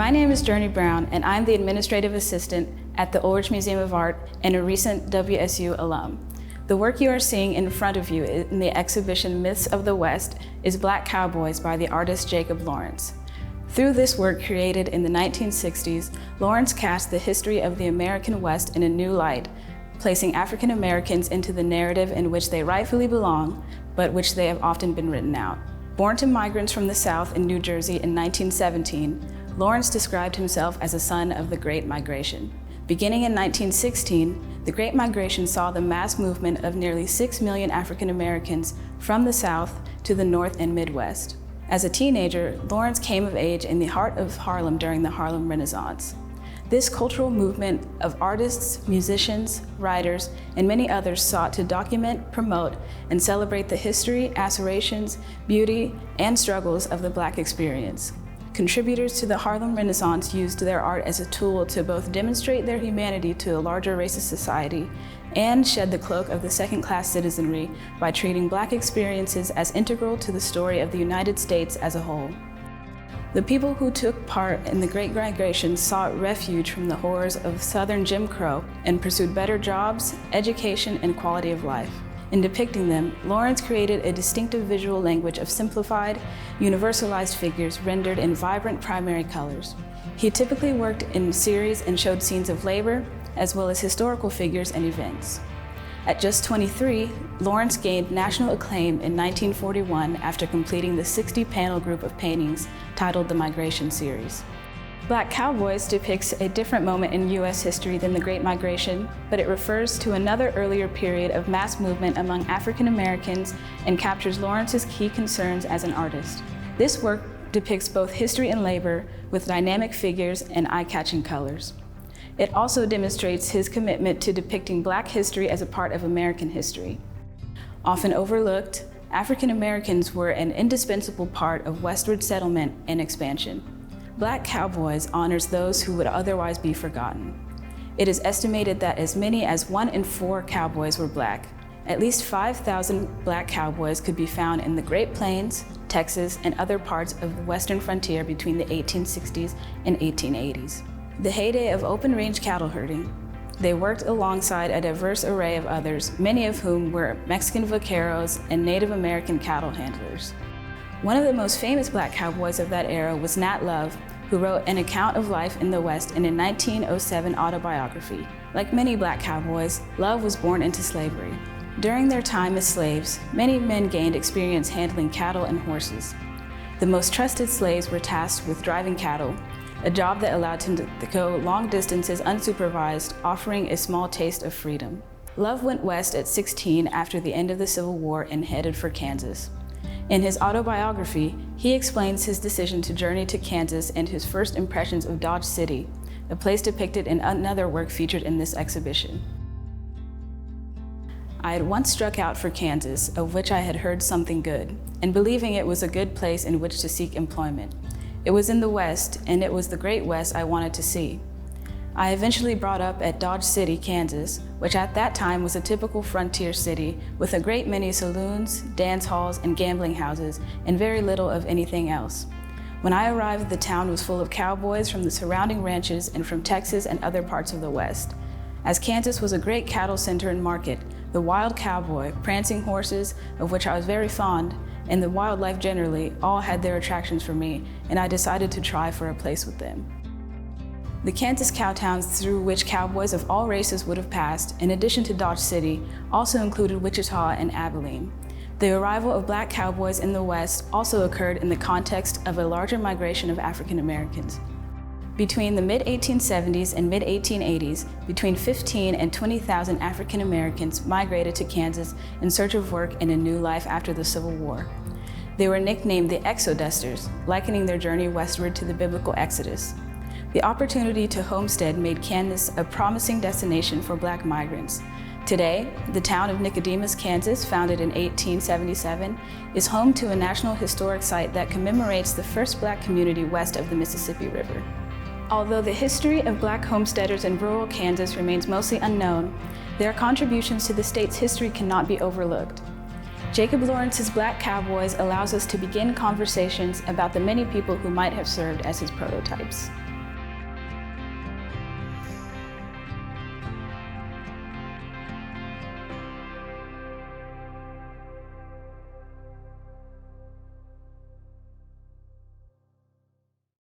My name is Journey Brown, and I'm the administrative assistant at the Ulrich Museum of Art and a recent WSU alum. The work you are seeing in front of you in the exhibition Myths of the West is Black Cowboys by the artist Jacob Lawrence. Through this work created in the 1960s, Lawrence cast the history of the American West in a new light, placing African Americans into the narrative in which they rightfully belong, but which they have often been written out. Born to migrants from the South in New Jersey in 1917, Lawrence described himself as a son of the Great Migration. Beginning in 1916, the Great Migration saw the mass movement of nearly 6 million African Americans from the South to the North and Midwest. As a teenager, Lawrence came of age in the heart of Harlem during the Harlem Renaissance. This cultural movement of artists, musicians, writers, and many others sought to document, promote, and celebrate the history, aspirations, beauty, and struggles of the Black experience. Contributors to the Harlem Renaissance used their art as a tool to both demonstrate their humanity to a larger racist society and shed the cloak of the second-class citizenry by treating Black experiences as integral to the story of the United States as a whole. The people who took part in the Great Migration sought refuge from the horrors of Southern Jim Crow and pursued better jobs, education, and quality of life. In depicting them, Lawrence created a distinctive visual language of simplified, universalized figures rendered in vibrant primary colors. He typically worked in series and showed scenes of labor, as well as historical figures and events. At just 23, Lawrence gained national acclaim in 1941 after completing the 60-panel group of paintings titled the Migration Series. Black Cowboys depicts a different moment in U.S. history than the Great Migration, but it refers to another earlier period of mass movement among African Americans and captures Lawrence's key concerns as an artist. This work depicts both history and labor with dynamic figures and eye-catching colors. It also demonstrates his commitment to depicting Black history as a part of American history. Often overlooked, African Americans were an indispensable part of westward settlement and expansion. Black Cowboys honors those who would otherwise be forgotten. It is estimated that as many as 1 in 4 cowboys were Black. At least 5,000 Black cowboys could be found in the Great Plains, Texas, and other parts of the western frontier between the 1860s and 1880s. The heyday of open-range cattle herding, they worked alongside a diverse array of others, many of whom were Mexican vaqueros and Native American cattle handlers. One of the most famous Black cowboys of that era was Nat Love, who wrote an account of life in the West in a 1907 autobiography. Like many Black cowboys, Love was born into slavery. During their time as slaves, many men gained experience handling cattle and horses. The most trusted slaves were tasked with driving cattle, a job that allowed him to go long distances unsupervised, offering a small taste of freedom. Love went west at 16 after the end of the Civil War and headed for Kansas. In his autobiography, he explains his decision to journey to Kansas and his first impressions of Dodge City, a place depicted in another work featured in this exhibition. I had once struck out for Kansas, of which I had heard something good, and believing it was a good place in which to seek employment. It was in the West, and it was the Great West I wanted to see. I eventually brought up at Dodge City, Kansas, which at that time was a typical frontier city with a great many saloons, dance halls, and gambling houses, and very little of anything else. When I arrived, the town was full of cowboys from the surrounding ranches and from Texas and other parts of the West. As Kansas was a great cattle center and market, the wild cowboy, prancing horses, of which I was very fond, and the wildlife generally, all had their attractions for me, and I decided to try for a place with them. The Kansas cow towns through which cowboys of all races would have passed, in addition to Dodge City, also included Wichita and Abilene. The arrival of Black cowboys in the West also occurred in the context of a larger migration of African Americans. Between the mid-1870s and mid-1880s, between 15 and 20,000 African Americans migrated to Kansas in search of work and a new life after the Civil War. They were nicknamed the Exodusters, likening their journey westward to the biblical Exodus. The opportunity to homestead made Kansas a promising destination for Black migrants. Today, the town of Nicodemus, Kansas, founded in 1877, is home to a National Historic Site that commemorates the first Black community west of the Mississippi River. Although the history of Black homesteaders in rural Kansas remains mostly unknown, their contributions to the state's history cannot be overlooked. Jacob Lawrence's Black Cowboys allows us to begin conversations about the many people who might have served as his prototypes.